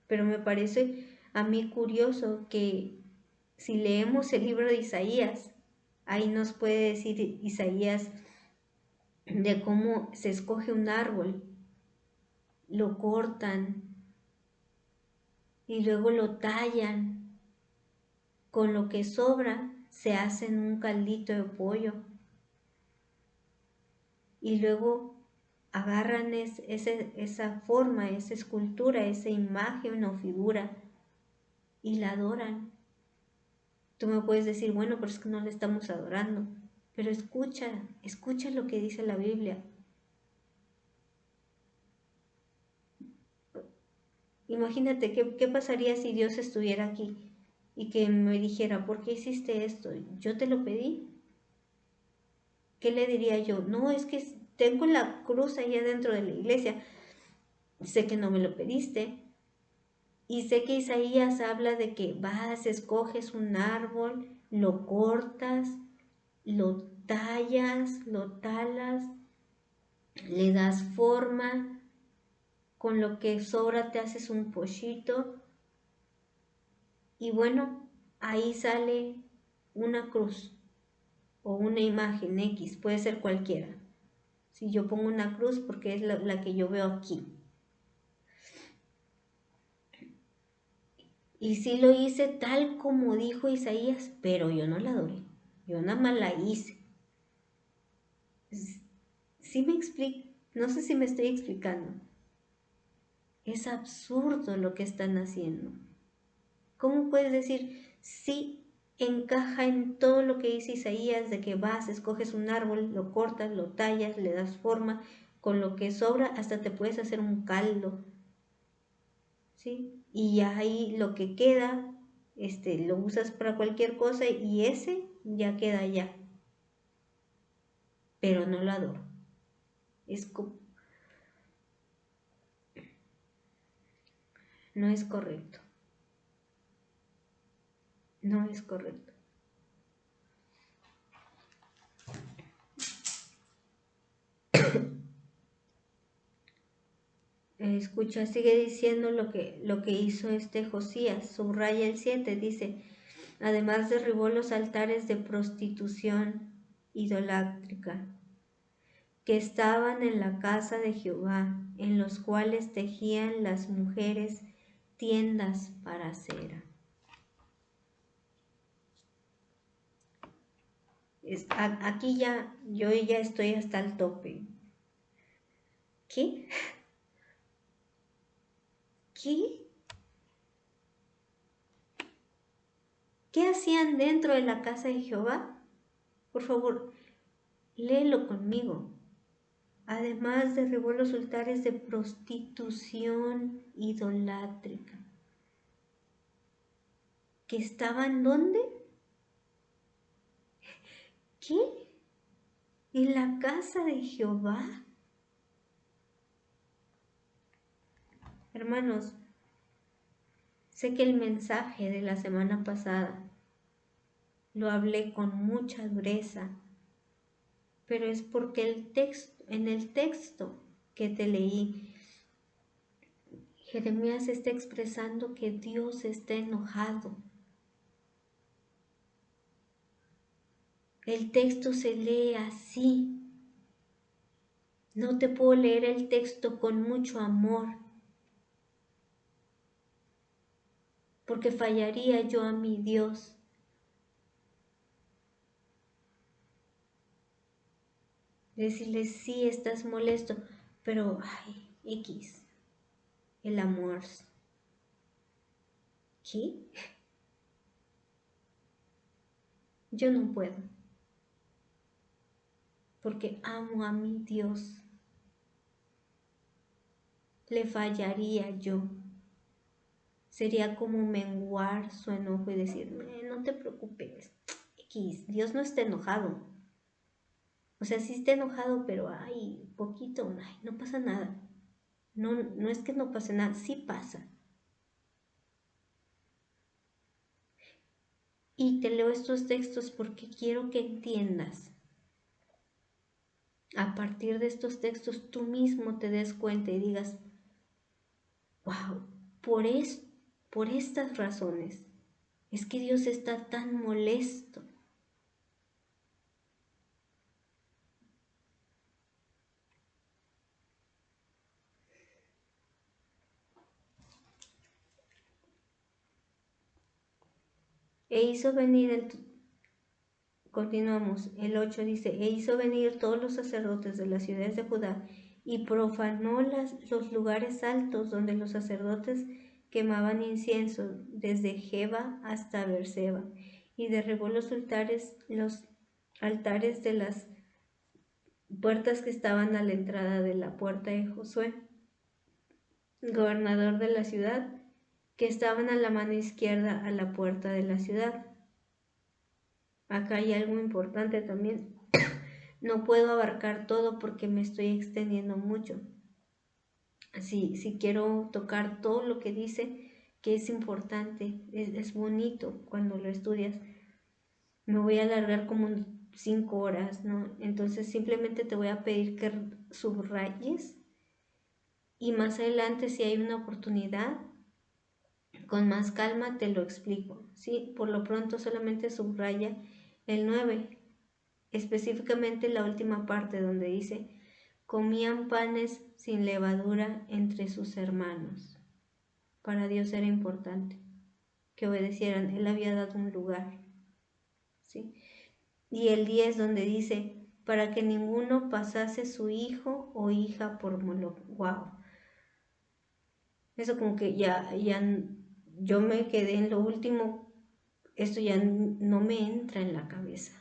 A: Pero me parece a mí curioso que si leemos el libro de Isaías, ahí nos puede decir Isaías de cómo se escoge un árbol, lo cortan y luego lo tallan. Con lo que sobra se hacen un caldito de pollo y luego agarran esa forma, esa escultura, esa imagen o figura y la adoran. Tú me puedes decir, bueno, pero es que no la estamos adorando. Pero escucha lo que dice la Biblia. Imagínate, ¿qué pasaría si Dios estuviera aquí y que me dijera, ¿por qué hiciste esto? ¿Yo te lo pedí? ¿Qué le diría yo? No, es que tengo la cruz ahí adentro de la iglesia. Sé que no me lo pediste. Y sé que Isaías habla de que vas, escoges un árbol, lo cortas, lo tallas, lo talas, le das forma, con lo que sobra te haces un pollito y bueno, ahí sale una cruz o una imagen X, puede ser cualquiera. Si yo pongo una cruz porque es la que yo veo aquí. Y sí lo hice tal como dijo Isaías, pero yo no la adoré, yo nada más la hice. Sí me explico, no sé si me estoy explicando. Es absurdo lo que están haciendo. ¿Cómo puedes decir, sí, encaja en todo lo que dice Isaías, de que vas, escoges un árbol, lo cortas, lo tallas, le das forma, con lo que sobra hasta te puedes hacer un caldo, ¿sí? Y ya ahí lo que queda, lo usas para cualquier cosa y ese ya queda ya, pero no lo adoro. Es no es correcto, no es correcto. Escucha, sigue diciendo lo que hizo Josías, subraya el 7, dice, además derribó los altares de prostitución idolátrica que estaban en la casa de Jehová, en los cuales tejían las mujeres tiendas para cera. Aquí yo ya estoy hasta el tope. ¿Qué? ¿Qué? ¿Qué hacían dentro de la casa de Jehová? Por favor, léelo conmigo. Además derribó los altares de prostitución idolátrica. ¿Que estaban dónde? ¿Qué? ¿En la casa de Jehová? Hermanos, sé que el mensaje de la semana pasada lo hablé con mucha dureza, pero es porque en el texto que te leí, Jeremías está expresando que Dios está enojado. El texto se lee así. No te puedo leer el texto con mucho amor, porque fallaría yo a mi Dios. Decirle, sí, estás molesto, pero, ay, X, el amor. ¿Qué? Yo no puedo, porque amo a mi Dios. Le fallaría yo. Sería como menguar su enojo y decir, no te preocupes, X, Dios no está enojado. O sea, sí está enojado, pero ay, poquito, ay, no pasa nada. No, no es que no pase nada, sí pasa. Y te leo estos textos porque quiero que entiendas. A partir de estos textos tú mismo te des cuenta y digas, wow, por, es, por estas razones es que Dios está tan molesto. E hizo venir continuamos, el 8 dice, e hizo venir todos los sacerdotes de las ciudades de Judá y profanó los lugares altos donde los sacerdotes quemaban incienso, desde Jeba hasta Beerseba, y derribó los altares de las puertas que estaban a la entrada de la puerta de Josué, gobernador de la ciudad, que estaban a la mano izquierda a la puerta de la ciudad. Acá hay algo importante también. No puedo abarcar todo porque me estoy extendiendo mucho. Si quiero tocar todo lo que dice, que es importante, es bonito cuando lo estudias, me voy a alargar como 5 horas, ¿no? Entonces simplemente te voy a pedir que subrayes y más adelante si hay una oportunidad, con más calma te lo explico, ¿sí? Por lo pronto solamente subraya el 9, específicamente la última parte donde dice, comían panes sin levadura entre sus hermanos. Para Dios era importante que obedecieran, Él había dado un lugar, ¿sí? Y el 10 donde dice, para que ninguno pasase su hijo o hija por Moloch. Wow. Eso como que yo me quedé en lo último, esto ya no me entra en la cabeza.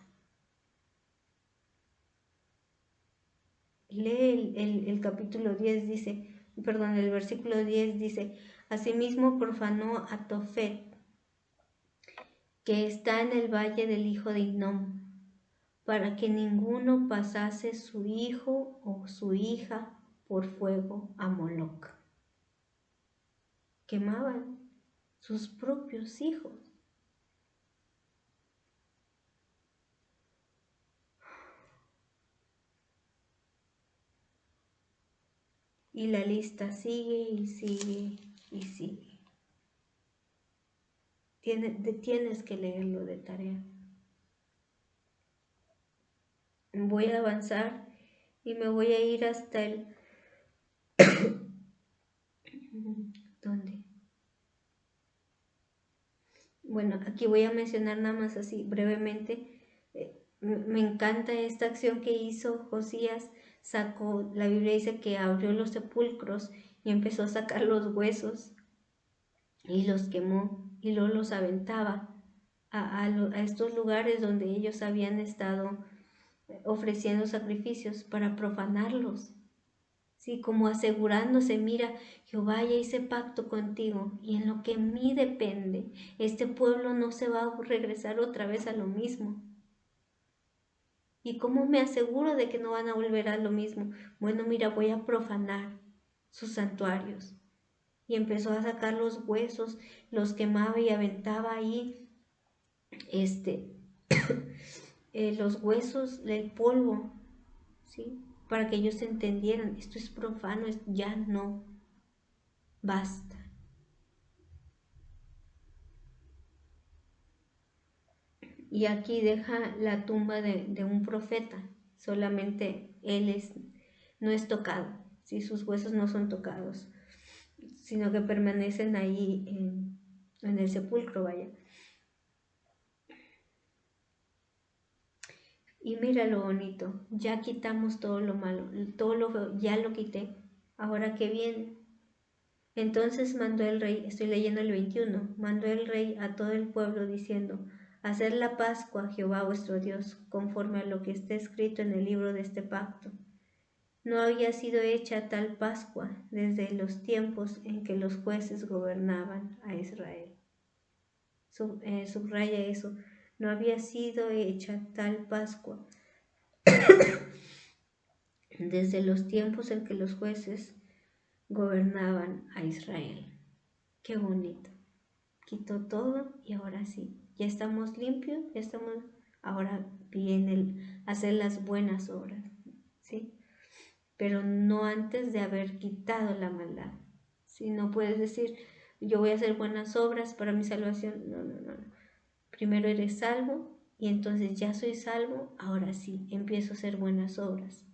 A: Lee el capítulo 10, dice, perdón, el versículo 10 dice, asimismo profanó a Tofet, que está en el valle del hijo de Hinnom, para que ninguno pasase su hijo o su hija por fuego a Moloc. Quemaban sus propios hijos. Y la lista sigue y sigue y sigue. Tienes que leerlo de tarea. Voy a avanzar y me voy a ir hasta el... ¿Dónde? Bueno, aquí voy a mencionar nada más así brevemente. Me encanta esta acción que hizo Josías. Sacó, la Biblia dice que abrió los sepulcros y empezó a sacar los huesos y los quemó y luego los aventaba a estos lugares donde ellos habían estado ofreciendo sacrificios para profanarlos. Sí, como asegurándose, mira, Jehová ya hice pacto contigo y en lo que en mí depende, este pueblo no se va a regresar otra vez a lo mismo. ¿Y cómo me aseguro de que no van a volver a lo mismo? Bueno, mira, voy a profanar sus santuarios. Y empezó a sacar los huesos, los quemaba y aventaba ahí, los huesos del polvo, ¿sí? Para que ellos entendieran, esto es profano, ya no, basta. Y aquí deja la tumba de un profeta, solamente no es tocado, ¿sí? Sus huesos no son tocados, sino que permanecen ahí en el sepulcro, vaya. Y mira lo bonito, ya quitamos todo lo malo, todo lo feo, ya lo quité, ahora qué viene. Entonces mandó el rey, estoy leyendo el 21, mandó el rey a todo el pueblo diciendo, haced la Pascua a Jehová vuestro Dios, conforme a lo que está escrito en el libro de este pacto. No había sido hecha tal Pascua desde los tiempos en que los jueces gobernaban a Israel. Subraya eso, no había sido hecha tal Pascua desde los tiempos en que los jueces gobernaban a Israel. Qué bonito. Quitó todo y ahora sí, ya estamos limpios, ahora viene el hacer las buenas obras, ¿sí? Pero no antes de haber quitado la maldad. ¿Sí? No puedes decir, yo voy a hacer buenas obras para mi salvación. No, no, no, no. Primero eres salvo y entonces ya soy salvo, ahora sí, empiezo a hacer buenas obras,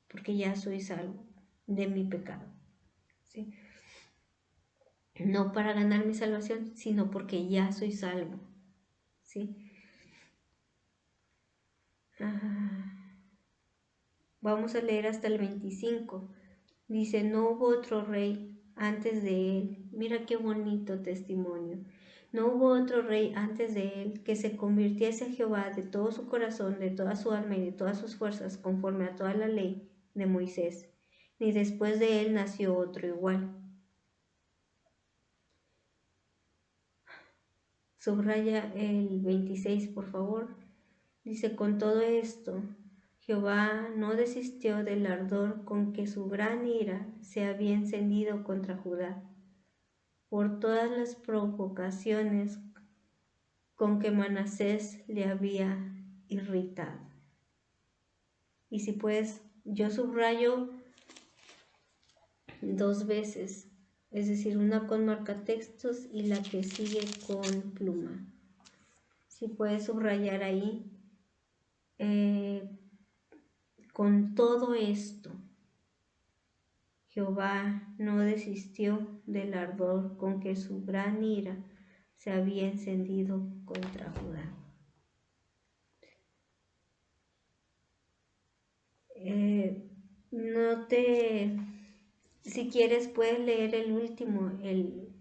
A: porque ya soy salvo de mi pecado, ¿sí? No para ganar mi salvación, sino porque ya soy salvo, ¿sí? Vamos a leer hasta el 25. Dice, no hubo otro rey antes de él. Mira qué bonito testimonio. No hubo otro rey antes de él que se convirtiese a Jehová de todo su corazón, de toda su alma y de todas sus fuerzas, conforme a toda la ley de Moisés. Ni después de él nació otro igual. Subraya el 26, por favor. Dice, con todo esto, Jehová no desistió del ardor con que su gran ira se había encendido contra Judá, por todas las provocaciones con que Manasés le había irritado. Y si puedes, yo subrayo dos veces, es decir, una con marcatextos y la que sigue con pluma. Si puedes subrayar ahí, con todo esto, Jehová no desistió del ardor con que su gran ira se había encendido contra Judá. No te Si quieres puedes leer el último, el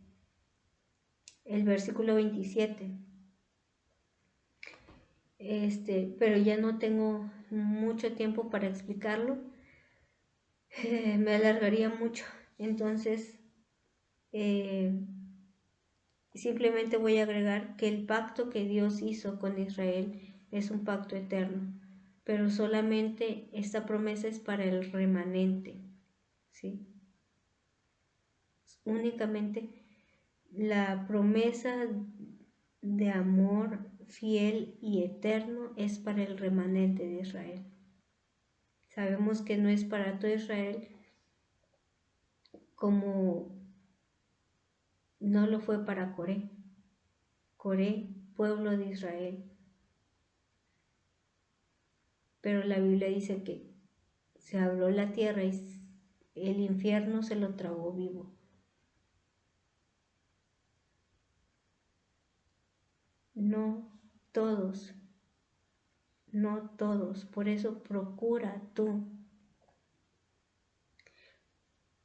A: versículo 27. Pero ya no tengo mucho tiempo para explicarlo. Me alargaría mucho. Entonces, simplemente voy a agregar que el pacto que Dios hizo con Israel es un pacto eterno, pero solamente esta promesa es para el remanente, ¿sí? Únicamente la promesa de amor fiel y eterno es para el remanente de Israel. Sabemos que no es para todo Israel como no lo fue para Coré. Coré, pueblo de Israel. Pero la Biblia dice que se abrió la tierra y el infierno se lo tragó vivo. No todos, no todos. Por eso procura tú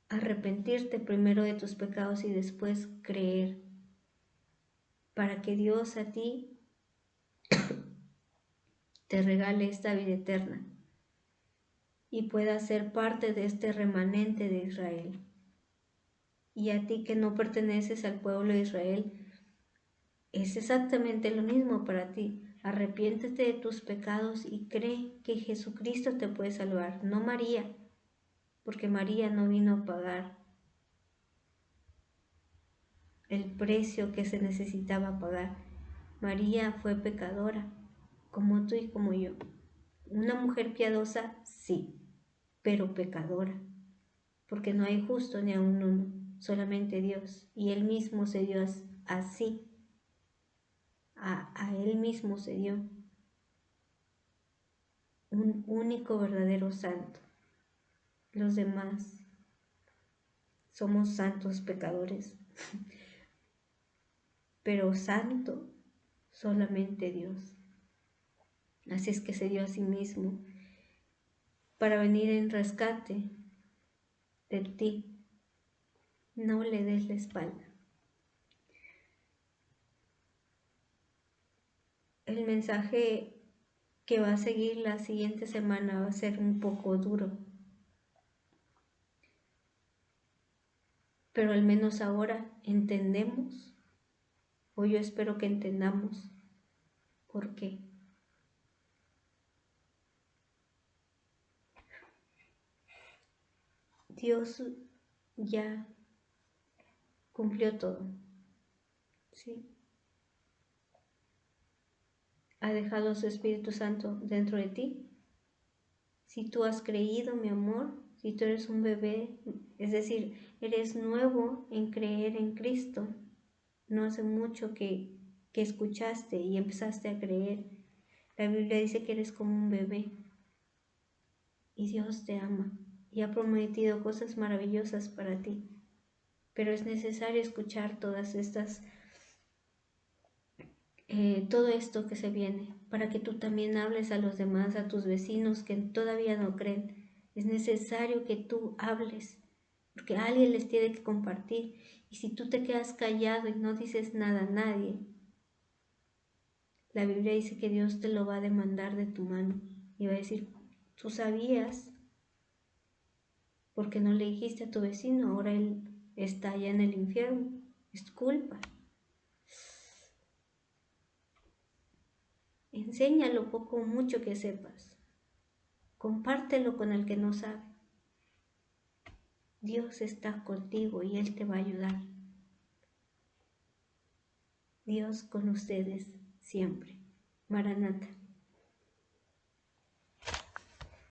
A: arrepentirte primero de tus pecados y después creer, para que Dios a ti te regale esta vida eterna y puedas ser parte de este remanente de Israel. Y a ti que no perteneces al pueblo de Israel, es exactamente lo mismo para ti. Arrepiéntete de tus pecados y cree que Jesucristo te puede salvar, no María, porque María no vino a pagar el precio que se necesitaba pagar. María fue pecadora, como tú y como yo. Una mujer piadosa, sí, pero pecadora, porque no hay justo ni aun uno, solamente Dios. Y Él mismo se dio así, a Él mismo se dio un único verdadero santo. Los demás somos santos pecadores, pero santo solamente Dios. Así es que se dio a sí mismo para venir en rescate de ti. No le des la espalda. El mensaje que va a seguir la siguiente semana va a ser un poco duro, pero al menos ahora entendemos, o yo espero que entendamos por qué. Dios ya cumplió todo, ¿sí? Ha dejado su Espíritu Santo dentro de ti. Si tú has creído, mi amor, si tú eres un bebé, es decir, eres nuevo en creer en Cristo, no hace mucho que escuchaste y empezaste a creer. La Biblia dice que eres como un bebé y Dios te ama y ha prometido cosas maravillosas para ti. Pero es necesario escuchar todas estas, todo esto que se viene, para que tú también hables a los demás, a tus vecinos que todavía no creen. Es necesario que tú hables, porque alguien les tiene que compartir. Y si tú te quedas callado y no dices nada a nadie, la Biblia dice que Dios te lo va a demandar de tu mano y va a decir, tú sabías, porque no le dijiste a tu vecino, ahora él está allá en el infierno, es tu culpa. Enséñalo poco o mucho que sepas, compártelo con el que no sabe. Dios está contigo y Él te va a ayudar. Dios con ustedes siempre. Maranata.